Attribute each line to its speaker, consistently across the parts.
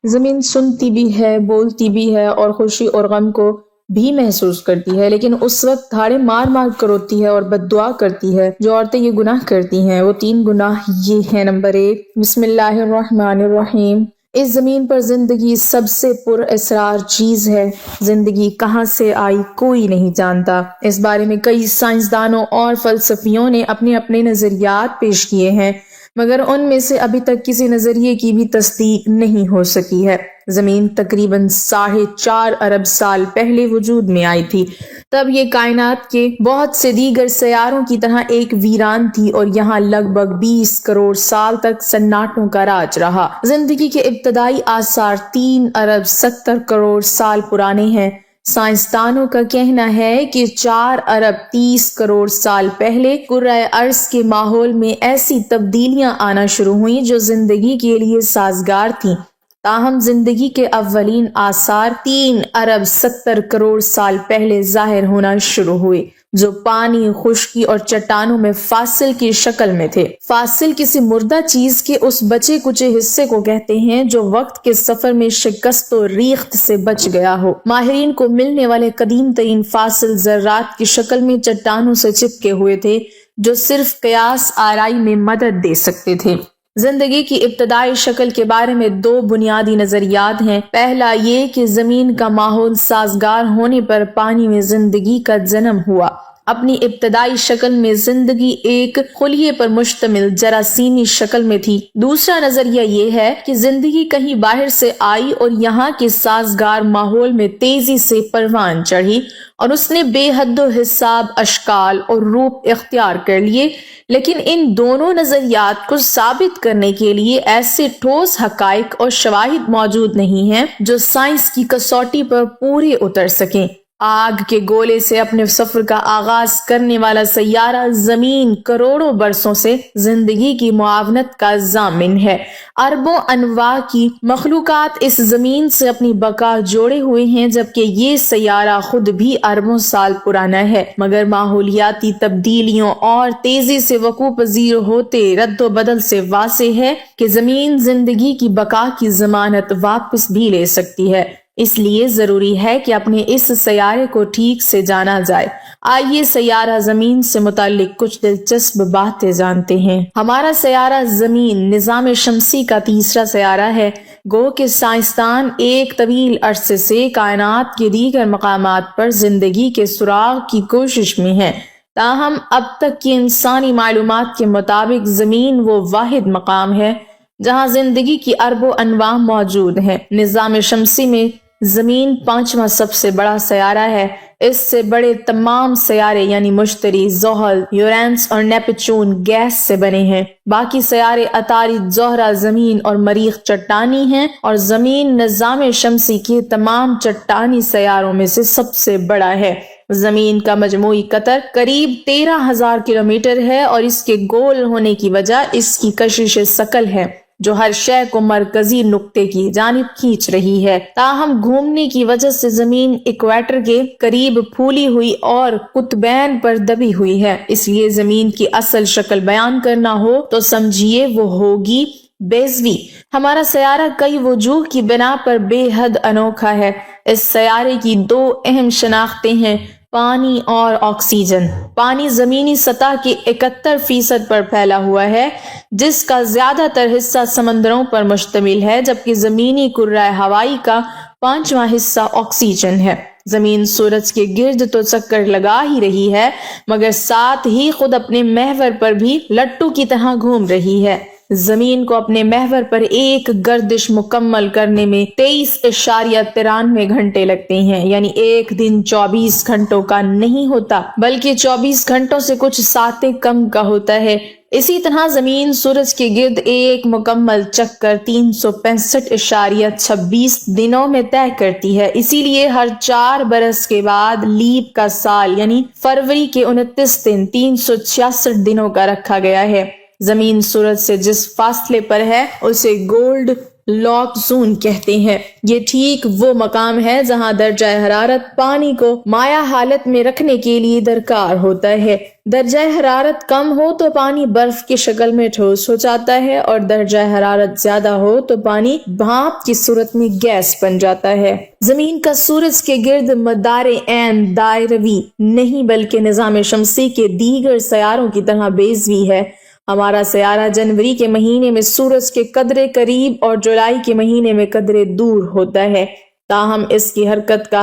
Speaker 1: زمین سنتی بھی ہے، بولتی بھی ہے اور خوشی اور غم کو بھی محسوس کرتی ہے، لیکن اس وقت دھاڑے مار مار کر روتی ہے اور بد دعا کرتی ہے۔ جو عورتیں یہ گناہ کرتی ہیں وہ 3 گناہ یہ ہیں۔ نمبر 1، بسم اللہ الرحمن الرحیم۔ اس زمین پر زندگی سب سے پر اسرار چیز ہے۔ زندگی کہاں سے آئی کوئی نہیں جانتا۔ اس بارے میں کئی سائنسدانوں اور فلسفیوں نے اپنے اپنے نظریات پیش کیے ہیں، مگر ان میں سے ابھی تک کسی نظریے کی بھی تصدیق نہیں ہو سکی ہے۔ زمین تقریباً 4.5 ارب سال پہلے وجود میں آئی تھی۔ تب یہ کائنات کے بہت سے دیگر سیاروں کی طرح ایک ویران تھی اور یہاں لگ بھگ 20 کروڑ سال تک سناٹوں کا راج رہا۔ زندگی کے ابتدائی آثار 3 ارب 70 کروڑ سال پرانے ہیں۔ سائنسدانوں کا کہنا ہے کہ 4 ارب 30 کروڑ سال پہلے کرۂ ارض کے ماحول میں ایسی تبدیلیاں آنا شروع ہوئیں جو زندگی کے لیے سازگار تھیں۔ تاہم زندگی کے اولین آثار 3 ارب 70 کروڑ سال پہلے ظاہر ہونا شروع ہوئے، جو پانی، خشکی اور چٹانوں میں فاصل کی شکل میں تھے۔ فاصل کسی مردہ چیز کے اس بچے کچے حصے کو کہتے ہیں جو وقت کے سفر میں شکست و ریخت سے بچ گیا ہو۔ ماہرین کو ملنے والے قدیم ترین فاصل ذرات کی شکل میں چٹانوں سے چپکے ہوئے تھے جو صرف قیاس آرائی میں مدد دے سکتے تھے۔ زندگی کی ابتدائی شکل کے بارے میں 2 بنیادی نظریات ہیں۔ پہلا یہ کہ زمین کا ماحول سازگار ہونے پر پانی میں زندگی کا جنم ہوا۔ اپنی ابتدائی شکل میں زندگی ایک خلیے پر مشتمل جراثیمی شکل میں تھی۔ دوسرا نظریہ یہ ہے کہ زندگی کہیں باہر سے آئی اور یہاں کے سازگار ماحول میں تیزی سے پروان چڑھی اور اس نے بے حد و حساب اشکال اور روپ اختیار کر لیے، لیکن ان دونوں نظریات کو ثابت کرنے کے لیے ایسے ٹھوس حقائق اور شواہد موجود نہیں ہیں جو سائنس کی کسوٹی پر پورے اتر سکیں۔ آگ کے گولے سے اپنے سفر کا آغاز کرنے والا سیارہ زمین کروڑوں برسوں سے زندگی کی معاونت کا ضامن ہے۔ اربوں انواع کی مخلوقات اس زمین سے اپنی بقا جوڑے ہوئے ہیں، جبکہ یہ سیارہ خود بھی اربوں سال پرانا ہے، مگر ماحولیاتی تبدیلیوں اور تیزی سے وقوع پذیر ہوتے رد و بدل سے واضح ہے کہ زمین زندگی کی بقا کی ضمانت واپس بھی لے سکتی ہے۔ اس لیے ضروری ہے کہ اپنے اس سیارے کو ٹھیک سے جانا جائے۔ آئیے سیارہ زمین سے متعلق کچھ دلچسپ باتیں جانتے ہیں۔ ہمارا سیارہ زمین نظام شمسی کا تیسرا سیارہ ہے۔ گو کہ سائنسدان ایک طویل عرصے سے کائنات کے دیگر مقامات پر زندگی کے سراغ کی کوشش میں ہیں، تاہم اب تک کی انسانی معلومات کے مطابق زمین وہ واحد مقام ہے جہاں زندگی کی اربوں انواع موجود ہیں۔ نظام شمسی میں زمین 5واں سب سے بڑا سیارہ ہے۔ اس سے بڑے تمام سیارے یعنی مشتری، زحل، یورینس اور نیپچون گیس سے بنے ہیں۔ باقی سیارے عطارد، زہرہ، زمین اور مریخ چٹانی ہیں، اور زمین نظام شمسی کے تمام چٹانی سیاروں میں سے سب سے بڑا ہے۔ زمین کا مجموعی قطر قریب 13,000 کلومیٹر ہے اور اس کے گول ہونے کی وجہ اس کی کشش ثقل ہے جو ہر شے کو مرکزی نقطے کی جانب کھینچ رہی ہے۔ تاہم گھومنے کی وجہ سے زمین ایکویٹر کے قریب پھولی ہوئی اور قطبین پر دبی ہوئی ہے، اس لیے زمین کی اصل شکل بیان کرنا ہو تو سمجھیے وہ ہوگی بیضوی۔ ہمارا سیارہ کئی وجوہ کی بنا پر بے حد انوکھا ہے۔ اس سیارے کی 2 اہم شناختیں ہیں: پانی اور آکسیجن۔ پانی زمینی سطح کے 71% پر پھیلا ہوا ہے، جس کا زیادہ تر حصہ سمندروں پر مشتمل ہے، جبکہ زمینی کرۂ ہوائی کا 5واں حصہ آکسیجن ہے۔ زمین سورج کے گرد تو چکر لگا ہی رہی ہے، مگر ساتھ ہی خود اپنے محور پر بھی لٹو کی طرح گھوم رہی ہے۔ زمین کو اپنے محور پر ایک گردش مکمل کرنے میں 23.93 گھنٹے لگتے ہیں، یعنی ایک دن 24 گھنٹوں کا نہیں ہوتا بلکہ 24 گھنٹوں سے کچھ ساتیں کم کا ہوتا ہے۔ اسی طرح زمین سورج کے گرد ایک مکمل چکر 365.26 دنوں میں طے کرتی ہے۔ اسی لیے ہر 4 برس کے بعد لیپ کا سال یعنی فروری کے 29 دن 366 دنوں کا رکھا گیا ہے۔ زمین سورج سے جس فاصلے پر ہے اسے گولڈ لاک زون کہتے ہیں۔ یہ ٹھیک وہ مقام ہے جہاں درجہ حرارت پانی کو مائع حالت میں رکھنے کے لیے درکار ہوتا ہے۔ درجہ حرارت کم ہو تو پانی برف کی شکل میں ٹھوس ہو جاتا ہے، اور درجہ حرارت زیادہ ہو تو پانی بھاپ کی صورت میں گیس بن جاتا ہے۔ زمین کا سورج کے گرد مدار عین دائروی نہیں بلکہ نظام شمسی کے دیگر سیاروں کی طرح بیضوی ہے۔ ہمارا سیارہ جنوری کے مہینے میں سورج کے قدرے قریب اور جولائی کے مہینے میں قدرے دور ہوتا ہے، تاہم اس کی حرکت کا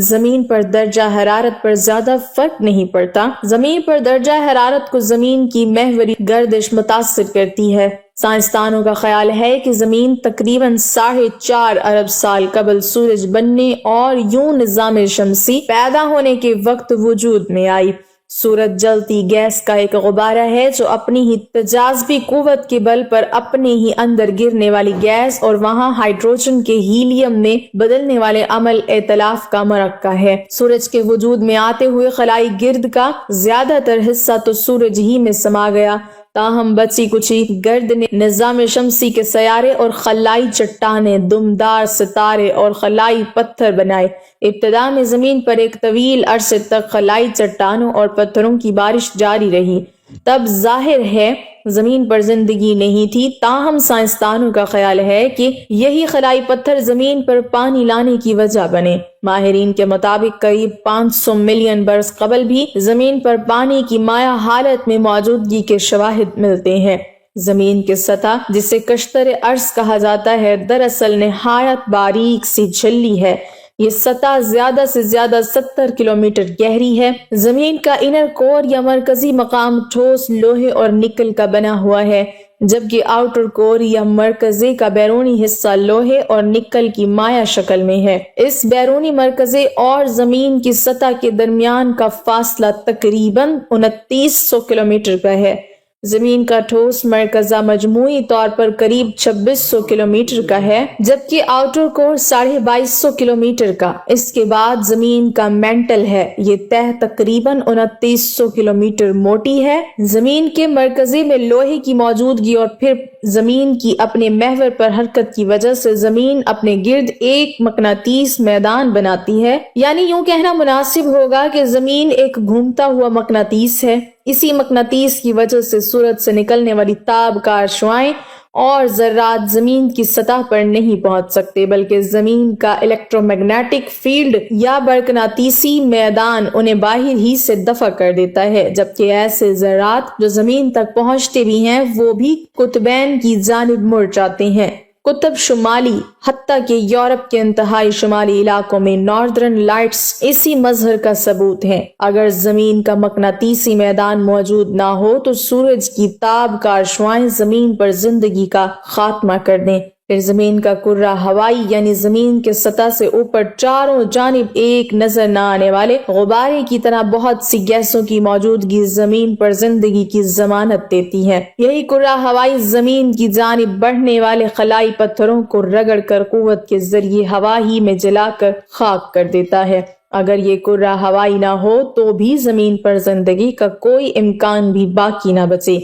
Speaker 1: زمین پر درجہ حرارت پر زیادہ فرق نہیں پڑتا۔ زمین پر درجہ حرارت کو زمین کی محوری گردش متاثر کرتی ہے۔ سائنسدانوں کا خیال ہے کہ زمین تقریباً 4.5 ارب سال قبل سورج بننے اور یوں نظام شمسی پیدا ہونے کے وقت وجود میں آئی۔ سورج جلتی گیس کا ایک غبارہ ہے جو اپنی ہی تجاذبی قوت کے بل پر اپنے ہی اندر گرنے والی گیس اور وہاں ہائیڈروجن کے ہیلیم میں بدلنے والے عمل ائتلاف کا مرکب ہے۔ سورج کے وجود میں آتے ہوئے خلائی گرد کا زیادہ تر حصہ تو سورج ہی میں سما گیا، تاہم بچی کچی گرد نے نظام شمسی کے سیارے اور خلائی چٹانیں، دمدار ستارے اور خلائی پتھر بنائے۔ ابتدا میں زمین پر ایک طویل عرصے تک خلائی چٹانوں اور پتھروں کی بارش جاری رہی، تب ظاہر ہے زمین پر زندگی نہیں تھی، تاہم سائنسدانوں کا خیال ہے کہ یہی خلائی پتھر زمین پر پانی لانے کی وجہ بنے۔ ماہرین کے مطابق قریب 500 ملین برس قبل بھی زمین پر پانی کی مائع حالت میں موجودگی کے شواہد ملتے ہیں۔ زمین کی سطح جسے قشتر ارض کہا جاتا ہے دراصل نہایت باریک سی جھلی ہے۔ یہ سطح زیادہ سے زیادہ 70 کلومیٹر گہری ہے۔ زمین کا انر کور یا مرکزی مقام ٹھوس لوہے اور نکل کا بنا ہوا ہے، جبکہ آؤٹر کور یا مرکزے کا بیرونی حصہ لوہے اور نکل کی مائع شکل میں ہے۔ اس بیرونی مرکزے اور زمین کی سطح کے درمیان کا فاصلہ تقریباً 2900 کلومیٹر کا ہے۔ زمین کا ٹھوس مرکزہ مجموعی طور پر قریب 2600 کلومیٹر کا ہے، جبکہ آؤٹر کور 2250 کلومیٹر کا۔ اس کے بعد زمین کا مینٹل ہے، یہ تہ تقریباً 2900 کلومیٹر موٹی ہے۔ زمین کے مرکزے میں لوہے کی موجودگی اور پھر زمین کی اپنے محور پر حرکت کی وجہ سے زمین اپنے گرد ایک مقناطیس میدان بناتی ہے، یعنی یوں کہنا مناسب ہوگا کہ زمین ایک گھومتا ہوا مقناطیس ہے۔ اسی مقناطیس کی وجہ سے سورج سے نکلنے والی تابکار شعاعیں اور ذرات زمین کی سطح پر نہیں پہنچ سکتے، بلکہ زمین کا الیکٹرو میگنیٹک فیلڈ یا برقناطیسی میدان انہیں باہر ہی سے دفع کر دیتا ہے، جبکہ ایسے ذرات جو زمین تک پہنچتے بھی ہیں وہ بھی قطبین کی جانب مڑ جاتے ہیں۔ قطب شمالی، حتیٰ کہ یورپ کے انتہائی شمالی علاقوں میں ناردرن لائٹس اسی مظہر کا ثبوت ہیں۔ اگر زمین کا مقناطیسی میدان موجود نہ ہو تو سورج کی تابکار شعاعیں زمین پر زندگی کا خاتمہ کر دیں، پھر زمین کا کرہ ہوائی یعنی زمین کے سطح سے اوپر چاروں جانب ایک نظر نہ آنے والے غبارے کی طرح بہت سی گیسوں کی موجودگی زمین پر زندگی کی ضمانت دیتی ہے۔ یہی کرہ ہوائی زمین کی جانب بڑھنے والے خلائی پتھروں کو رگڑ کر قوت کے ذریعے ہوا ہی میں جلا کر خاک کر دیتا ہے۔ اگر یہ کرہ ہوائی نہ ہو تو بھی زمین پر زندگی کا کوئی امکان بھی باقی نہ بچے۔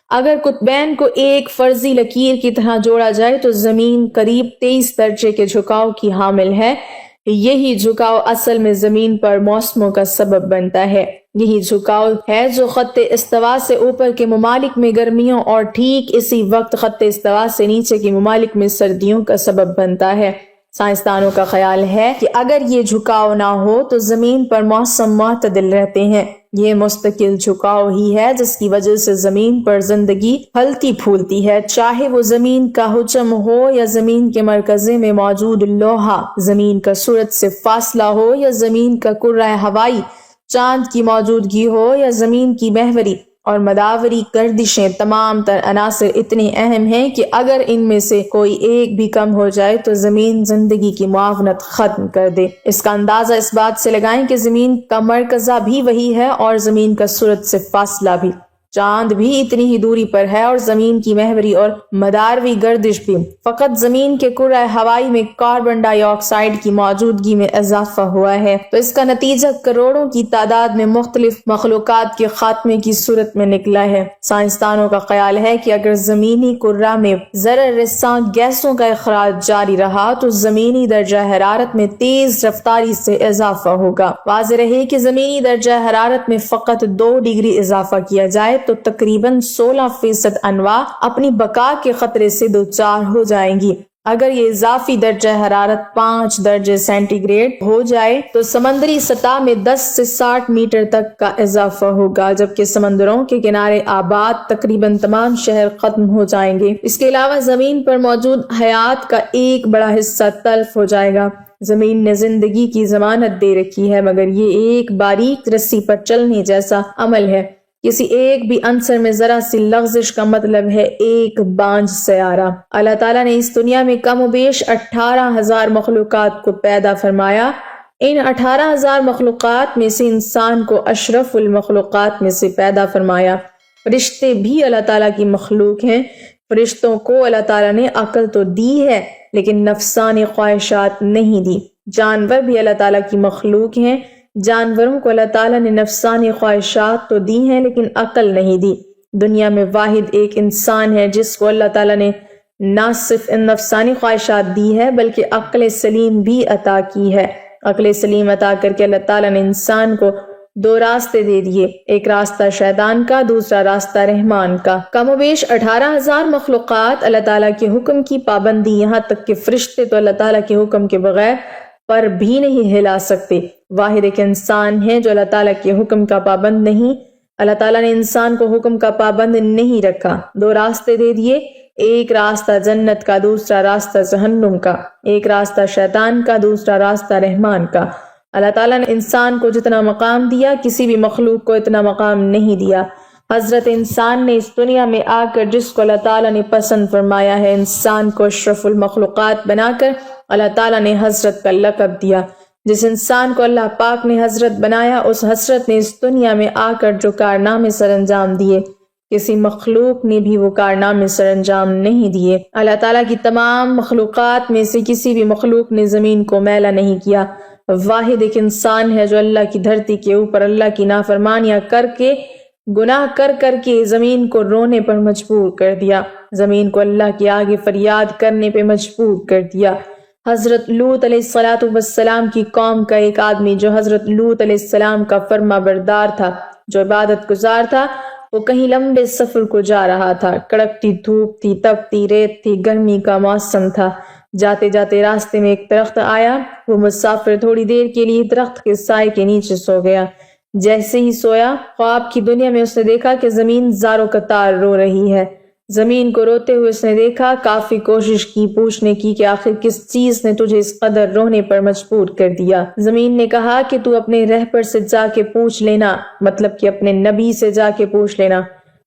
Speaker 1: اگر قطبین کو ایک فرضی لکیر کی طرح جوڑا جائے تو زمین قریب 23 درجے کے جھکاؤ کی حامل ہے۔ یہی جھکاؤ اصل میں زمین پر موسموں کا سبب بنتا ہے۔ یہی جھکاؤ ہے جو خط استوا سے اوپر کے ممالک میں گرمیوں اور ٹھیک اسی وقت خط استوا سے نیچے کے ممالک میں سردیوں کا سبب بنتا ہے۔ سائنسدانوں کا خیال ہے کہ اگر یہ جھکاؤ نہ ہو تو زمین پر موسم معتدل رہتے ہیں۔ یہ مستقل جھکاؤ ہی ہے جس کی وجہ سے زمین پر زندگی پھلتی پھولتی ہے، چاہے وہ زمین کا حجم ہو یا زمین کے مرکزے میں موجود لوہا، زمین کا سورج سے فاصلہ ہو یا زمین کا کرہ ہوائی، چاند کی موجودگی ہو یا زمین کی محوری اور مداوری گردشیں۔ تمام تر عناصر اتنے اہم ہیں کہ اگر ان میں سے کوئی ایک بھی کم ہو جائے تو زمین زندگی کی معاونت ختم کر دے۔ اس کا اندازہ اس بات سے لگائیں کہ زمین کا مرکزہ بھی وہی ہے اور زمین کا سورج سے فاصلہ بھی۔ چاند بھی اتنی ہی دوری پر ہے اور زمین کی محوری اور مداروی گردش بھی۔ فقط زمین کے کرۂ ہوائی میں کاربن ڈائی آکسائیڈ کی موجودگی میں اضافہ ہوا ہے، تو اس کا نتیجہ کروڑوں کی تعداد میں مختلف مخلوقات کے خاتمے کی صورت میں نکلا ہے۔ سائنسدانوں کا خیال ہے کہ اگر زمینی کرہ میں ذرہ رساں گیسوں کا اخراج جاری رہا تو زمینی درجہ حرارت میں تیز رفتاری سے اضافہ ہوگا۔ واضح رہے کہ زمینی درجہ حرارت میں فقط 2 ڈگری اضافہ کیا جائے تو تقریباً 16% انواع اپنی بقا کے خطرے سے دوچار ہو جائیں گی۔ اگر یہ اضافی درجہ حرارت 5 درجے سینٹی گریڈ ہو جائے تو سمندری سطح میں 10 سے 60 میٹر تک کا اضافہ ہوگا، جبکہ سمندروں کے کنارے آباد تقریباً تمام شہر ختم ہو جائیں گے۔ اس کے علاوہ زمین پر موجود حیات کا ایک بڑا حصہ تلف ہو جائے گا۔ زمین نے زندگی کی ضمانت دے رکھی ہے، مگر یہ ایک باریک رسی پر چلنے جیسا عمل ہے۔ کسی ایک بھی عنصر میں ذرا سی لغزش کا مطلب ہے ایک بانجھ سیارہ۔ اللہ تعالیٰ نے اس دنیا میں کم و بیش 18,000 مخلوقات کو پیدا فرمایا۔ ان 18,000 مخلوقات میں سے انسان کو اشرف المخلوقات میں سے پیدا فرمایا۔ فرشتے بھی اللہ تعالیٰ کی مخلوق ہیں۔ فرشتوں کو اللہ تعالیٰ نے عقل تو دی ہے لیکن نفسانی خواہشات نہیں دی۔ جانور بھی اللہ تعالیٰ کی مخلوق ہیں۔ جانوروں کو اللہ تعالیٰ نے نفسانی خواہشات تو دی ہیں لیکن عقل نہیں دی۔ دنیا میں واحد ایک انسان ہے جس کو اللہ تعالیٰ نے نہ صرف ان نفسانی خواہشات دی ہے بلکہ عقل سلیم بھی عطا کی ہے۔ عقل سلیم عطا کر کے اللہ تعالیٰ نے انسان کو 2 راستے دے دیے، ایک راستہ شیطان کا، دوسرا راستہ رحمان کا۔ کم و بیش 18,000 مخلوقات اللہ تعالیٰ کے حکم کی پابندی، یہاں تک کہ فرشتے تو اللہ تعالیٰ کے حکم کے بغیر پر بھی نہیں ہلا سکتے۔ واحد ایک انسان ہے جو اللہ تعالیٰ کے حکم کا پابند نہیں۔ اللہ تعالیٰ نے انسان کو حکم کا پابند نہیں رکھا۔ 2 راستے دے دیے، ایک راستہ جنت کا، دوسرا راستہ جہنم کا، ایک راستہ شیطان کا، دوسرا راستہ رحمان کا۔ اللہ تعالیٰ نے انسان کو جتنا مقام دیا کسی بھی مخلوق کو اتنا مقام نہیں دیا۔ حضرت انسان نے اس دنیا میں آ کر جس کو اللہ تعالیٰ نے پسند فرمایا ہے، انسان کو اشرف المخلوقات بنا کر اللہ تعالیٰ نے حضرت کا لقب دیا۔ جس انسان کو اللہ پاک نے حضرت بنایا، اس حضرت نے اس دنیا میں آ کر جو کارنامے سر انجام دیے، کسی مخلوق نے بھی وہ کارنامے سر انجام نہیں دیے۔ اللہ تعالیٰ کی تمام مخلوقات میں سے کسی بھی مخلوق نے زمین کو میلا نہیں کیا۔ واحد ایک انسان ہے جو اللہ کی دھرتی کے اوپر اللہ کی نافرمانیاں کر کے، گناہ کر کر کے زمین کو رونے پر مجبور کر دیا، زمین کو اللہ کے آگے فریاد کرنے پہ مجبور کر دیا۔ حضرت لوط علیہ السلام کی قوم کا ایک آدمی جو حضرت لوط علیہ السلام کا فرما بردار تھا، جو عبادت گزار تھا، وہ کہیں لمبے سفر کو جا رہا تھا۔ کڑکتی دھوپ تھی، تپتی ریت تھی، گرمی کا موسم تھا۔ جاتے جاتے راستے میں ایک درخت آیا۔ وہ مسافر تھوڑی دیر کے لیے درخت کے سائے کے نیچے سو گیا۔ جیسے ہی سویا، خواب کی دنیا میں اس نے دیکھا کہ زمین زارو قطار رو رہی ہے۔ زمین کو روتے ہوئے اس نے دیکھا، کافی کوشش کی پوچھنے کی کہ آخر کس چیز نے تجھے اس قدر رونے پر مجبور کر دیا۔ زمین نے کہا کہ تو اپنے رہبر سے جا کے پوچھ لینا، مطلب کہ اپنے نبی سے جا کے پوچھ لینا،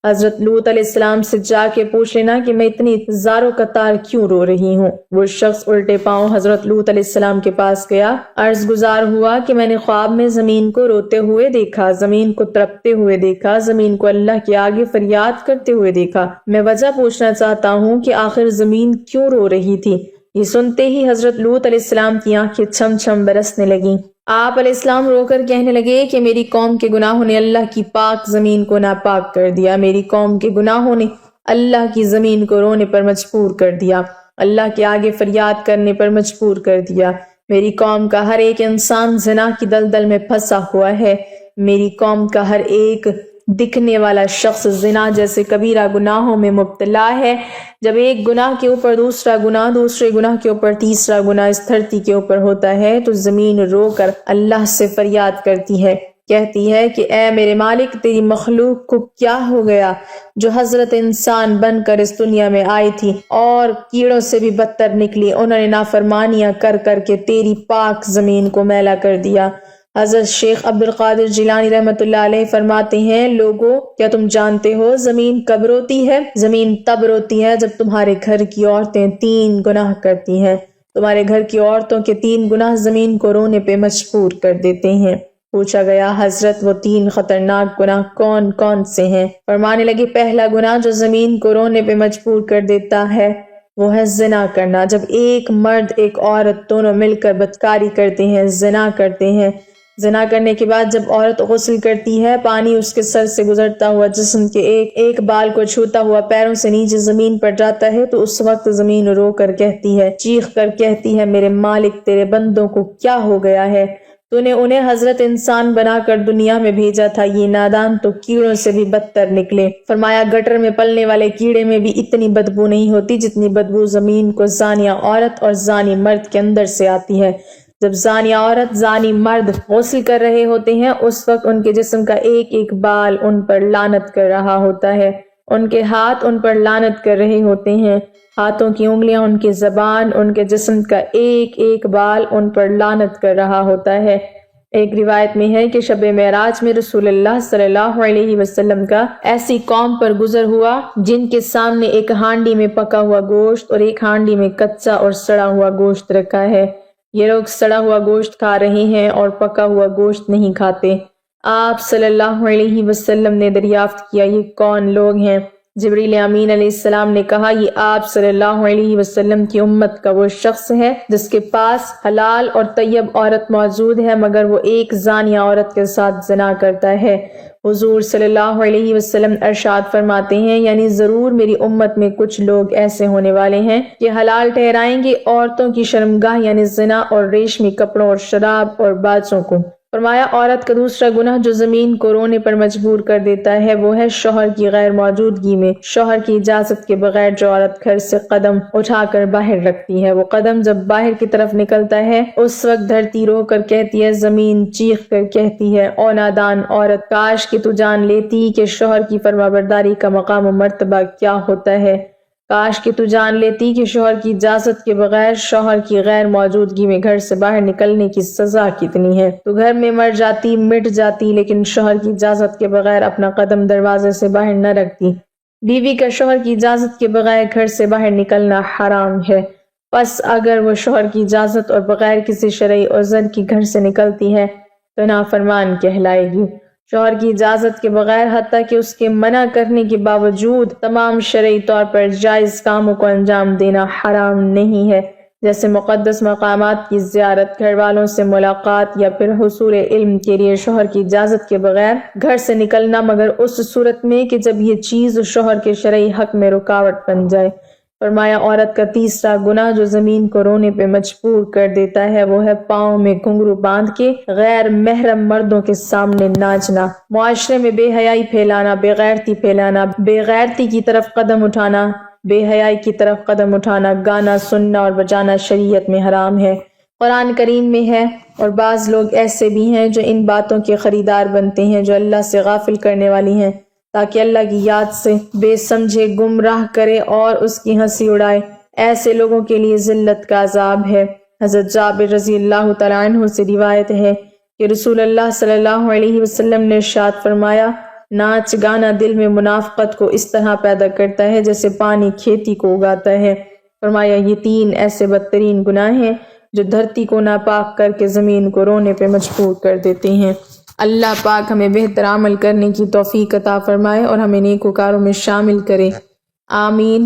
Speaker 1: حضرت لوط علیہ السلام سے جا کے پوچھ لینا کہ میں اتنی زارو قطار کیوں رو رہی ہوں۔ وہ شخص الٹے پاؤں حضرت لوط علیہ السلام کے پاس گیا، عرض گزار ہوا کہ میں نے خواب میں زمین کو روتے ہوئے دیکھا، زمین کو تڑپتے ہوئے دیکھا، زمین کو اللہ کے آگے فریاد کرتے ہوئے دیکھا۔ میں وجہ پوچھنا چاہتا ہوں کہ آخر زمین کیوں رو رہی تھی۔ یہ سنتے ہی حضرت لوط علیہ السلام کی آنکھیں چھم چھم برسنے لگیں۔ آپ علیہ السلام رو کر کہنے لگے کہ میری قوم کے گناہوں نے اللہ کی پاک زمین کو ناپاک کر دیا، میری قوم کے گناہوں نے اللہ کی زمین کو رونے پر مجبور کر دیا، اللہ کے آگے فریاد کرنے پر مجبور کر دیا۔ میری قوم کا ہر ایک انسان زنا کی دلدل میں پھنسا ہوا ہے، میری قوم کا ہر ایک دکھنے والا شخص زنا جیسے کبیرہ گناہوں میں مبتلا ہے۔ جب ایک گناہ کے اوپر دوسرا گناہ، دوسرے گناہ کے اوپر تیسرا گناہ اس دھرتی کے اوپر ہوتا ہے تو زمین رو کر اللہ سے فریاد کرتی ہے، کہتی ہے کہ اے میرے مالک، تیری مخلوق کو کیا ہو گیا جو حضرت انسان بن کر اس دنیا میں آئی تھی اور کیڑوں سے بھی بدتر نکلی، انہوں نے نافرمانیاں کر کر کے تیری پاک زمین کو میلا کر دیا۔ حضرت شیخ عبد القادر جیلانی رحمۃ اللہ علیہ فرماتے ہیں، لوگو کیا تم جانتے ہو زمین کب روتی ہے؟ زمین تب روتی ہے جب تمہارے گھر کی عورتیں 3 گناہ کرتی ہیں۔ تمہارے گھر کی عورتوں کے 3 گناہ زمین کو رونے پہ مجبور کر دیتے ہیں۔ پوچھا گیا حضرت وہ 3 خطرناک گناہ کون کون سے ہیں؟ فرمانے لگے پہلا گناہ جو زمین کو رونے پہ مجبور کر دیتا ہے وہ ہے زنا کرنا۔ جب ایک مرد ایک عورت دونوں مل کر بدکاری کرتے ہیں، زنا کرتے ہیں، زنا کرنے کے بعد جب عورت غسل کرتی ہے، پانی اس کے سر سے گزرتا ہوا جسم کے ایک بال کو چھوتا ہوا پیروں سے نیچے زمین پر جاتا ہے تو اس وقت زمین رو کر کہتی ہے، چیخ کر کہتی ہے، میرے مالک تیرے بندوں کو کیا ہو گیا ہے؟ تو نے انہیں حضرت انسان بنا کر دنیا میں بھیجا تھا، یہ نادان تو کیڑوں سے بھی بدتر نکلے۔ فرمایا گٹر میں پلنے والے کیڑے میں بھی اتنی بدبو نہیں ہوتی جتنی بدبو زمین کو زانیہ عورت اور زانی مرد کے اندر سے آتی ہے۔ جب زانیہ عورت زانی مرد غسل کر رہے ہوتے ہیں اس وقت ان کے جسم کا ایک بال ان پر لعنت کر رہا ہوتا ہے، ان کے ہاتھ ان پر لعنت کر رہے ہوتے ہیں، ہاتھوں کی انگلیاں، ان کی زبان، ان کے جسم کا ایک بال ان پر لعنت کر رہا ہوتا ہے۔ ایک روایت میں ہے کہ شب معراج میں رسول اللہ صلی اللہ علیہ وسلم کا ایسی قوم پر گزر ہوا جن کے سامنے ایک ہانڈی میں پکا ہوا گوشت اور ایک ہانڈی میں کچا اور سڑا ہوا گوشت رکھا ہے۔ یہ لوگ سڑا ہوا گوشت کھا رہے ہیں اور پکا ہوا گوشت نہیں کھاتے۔ آپ صلی اللہ علیہ وسلم نے دریافت کیا یہ کون لوگ ہیں؟ جبریل امین علیہ السلام نے کہا یہ آپ صلی اللہ علیہ وسلم کی امت کا وہ شخص ہے جس کے پاس حلال اور طیب عورت موجود ہے مگر وہ ایک زانیہ عورت کے ساتھ زنا کرتا ہے۔ حضور صلی اللہ علیہ وسلم ارشاد فرماتے ہیں یعنی ضرور میری امت میں کچھ لوگ ایسے ہونے والے ہیں کہ حلال ٹھہرائیں گے عورتوں کی شرمگاہ یعنی زنا اور ریشمی کپڑوں اور شراب اور باجوں کو۔ فرمایا عورت کا دوسرا گناہ جو زمین کو رونے پر مجبور کر دیتا ہے وہ ہے شوہر کی غیر موجودگی میں شوہر کی اجازت کے بغیر جو عورت گھر سے قدم اٹھا کر باہر رکھتی ہے۔ وہ قدم جب باہر کی طرف نکلتا ہے اس وقت دھرتی رو کر کہتی ہے، زمین چیخ کر کہتی ہے، او نادان عورت کاش کہ تو جان لیتی کہ شوہر کی فرمانبرداری کا مقام و مرتبہ کیا ہوتا ہے، کاش کہ تو جان لیتی کہ شوہر کی اجازت کے بغیر شوہر کی غیر موجودگی میں گھر سے باہر نکلنے کی سزا کتنی ہے۔ تو گھر میں مر جاتی، مٹ جاتی، لیکن شوہر کی اجازت کے بغیر اپنا قدم دروازے سے باہر نہ رکھتی۔ بیوی کا شوہر کی اجازت کے بغیر گھر سے باہر نکلنا حرام ہے، پس اگر وہ شوہر کی اجازت اور بغیر کسی شرعی عذر کی گھر سے نکلتی ہے تو نافرمان کہلائے گی۔ شوہر کی اجازت کے بغیر حتیٰ کہ اس کے منع کرنے کے باوجود تمام شرعی طور پر جائز کاموں کو انجام دینا حرام نہیں ہے، جیسے مقدس مقامات کی زیارت، گھر والوں سے ملاقات یا پھر حصول علم کے لیے شوہر کی اجازت کے بغیر گھر سے نکلنا، مگر اس صورت میں کہ جب یہ چیز شوہر کے شرعی حق میں رکاوٹ بن جائے۔ فرمایا عورت کا تیسرا گناہ جو زمین کو رونے پہ مجبور کر دیتا ہے وہ ہے پاؤں میں گھنگرو باندھ کے غیر محرم مردوں کے سامنے ناچنا، معاشرے میں بے حیائی پھیلانا، بے غیرتی پھیلانا، بے غیرتی کی طرف قدم اٹھانا، بے حیائی کی طرف قدم اٹھانا، گانا سننا اور بجانا شریعت میں حرام ہے، قرآن کریم میں ہے، اور بعض لوگ ایسے بھی ہیں جو ان باتوں کے خریدار بنتے ہیں جو اللہ سے غافل کرنے والی ہیں تاکہ اللہ کی یاد سے بے سمجھے گمراہ کرے اور اس کی ہنسی اڑائے، ایسے لوگوں کے لیے ذلت کا عذاب ہے۔ حضرت جابر رضی اللہ تعالیٰ عنہ سے روایت ہے کہ رسول اللہ صلی اللہ علیہ وسلم نے ارشاد فرمایا، ناچ گانا دل میں منافقت کو اس طرح پیدا کرتا ہے جیسے پانی کھیتی کو اگاتا ہے۔ فرمایا یہ 3 ایسے بدترین گناہ ہیں جو دھرتی کو ناپاک کر کے زمین کو رونے پہ مجبور کر دیتے ہیں۔ اللہ پاک ہمیں بہتر عمل کرنے کی توفیق عطا فرمائے اور ہمیں نیکوکاروں میں شامل کرے، آمین۔